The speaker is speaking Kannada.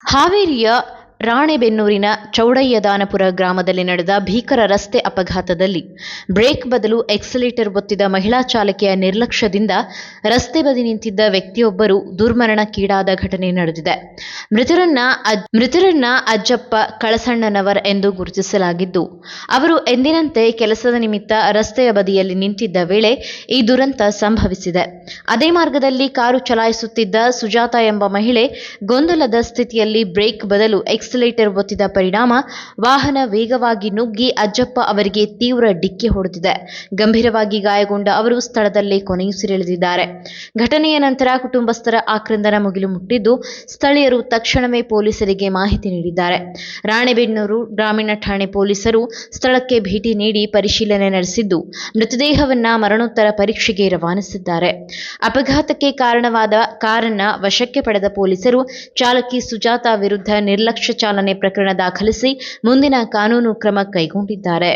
ಹಾವೇರಿಯ ರಾಣೆಬೆನ್ನೂರಿನ ಚೌಡಯ್ಯದಾನಪುರ ಗ್ರಾಮದಲ್ಲಿ ನಡೆದ ಭೀಕರ ರಸ್ತೆ ಅಪಘಾತದಲ್ಲಿ ಬ್ರೇಕ್ ಬದಲು ಎಕ್ಸಲೇಟರ್ ಒತ್ತಿದ ಮಹಿಳಾ ಚಾಲಕಿಯ ನಿರ್ಲಕ್ಷ್ಯದಿಂದ ರಸ್ತೆ ಬದಿ ನಿಂತಿದ್ದ ವ್ಯಕ್ತಿಯೊಬ್ಬರು ದುರ್ಮರಣಕ್ಕೀಡಾದ ಘಟನೆ ನಡೆದಿದೆ. ಮೃತರನ್ನ ಅಜ್ಜಪ್ಪ ಕಳಸಣ್ಣನವರ್ ಎಂದು ಗುರುತಿಸಲಾಗಿದ್ದು, ಅವರು ಎಂದಿನಂತೆ ಕೆಲಸದ ನಿಮಿತ್ತ ರಸ್ತೆಯ ಬದಿಯಲ್ಲಿ ನಿಂತಿದ್ದ ವೇಳೆ ಈ ದುರಂತ ಸಂಭವಿಸಿದೆ. ಅದೇ ಮಾರ್ಗದಲ್ಲಿ ಕಾರು ಚಲಾಯಿಸುತ್ತಿದ್ದ ಸುಜಾತ ಎಂಬ ಮಹಿಳೆ ಗೊಂದಲದ ಸ್ಥಿತಿಯಲ್ಲಿ ಬ್ರೇಕ್ ಬದಲು ಎಕ್ಸಲೇಟರ್ ಒತ್ತಿದ ಪರಿಣಾಮ ವಾಹನ ವೇಗವಾಗಿ ನುಗ್ಗಿ ಅಜ್ಜಪ್ಪ ಅವರಿಗೆ ತೀವ್ರ ಡಿಕ್ಕಿ ಹೊಡೆದಿದೆ. ಗಂಭೀರವಾಗಿ ಗಾಯಗೊಂಡ ಅವರು ಸ್ಥಳದಲ್ಲೇ ಕೊನೆಯುಸಿರೆಳೆದಿದ್ದಾರೆ. ಘಟನೆಯ ನಂತರ ಕುಟುಂಬಸ್ಥರ ಆಕ್ರಂದನ ಮುಗಿಲು ಮುಟ್ಟಿದ್ದು, ಸ್ಥಳೀಯರು ತಕ್ಷಣವೇ ಪೊಲೀಸರಿಗೆ ಮಾಹಿತಿ ನೀಡಿದ್ದಾರೆ. ರಾಣೆಬೆನ್ನೂರು ಗ್ರಾಮೀಣ ಠಾಣೆ ಪೊಲೀಸರು ಸ್ಥಳಕ್ಕೆ ಭೇಟಿ ನೀಡಿ ಪರಿಶೀಲನೆ ನಡೆಸಿದ್ದು, ಮೃತದೇಹವನ್ನ ಮರಣೋತ್ತರ ಪರೀಕ್ಷೆಗೆ ರವಾನಿಸಿದ್ದಾರೆ. ಅಪಘಾತಕ್ಕೆ ಕಾರಣವಾದ ಕಾರನ್ನ ವಶಕ್ಕೆ ಪಡೆದ ಪೊಲೀಸರು ಚಾಲಕಿ ಸುಜಾತ ವಿರುದ್ಧ ನಿರ್ಲಕ್ಷ್ಯ ಚಾಲನೆ ಪ್ರಕರಣ ದಾಖಲಿಸಿ ಮುಂದಿನ ಕಾನೂನು ಕ್ರಮ ಕೈಗೊಂಡಿದ್ದಾರೆ.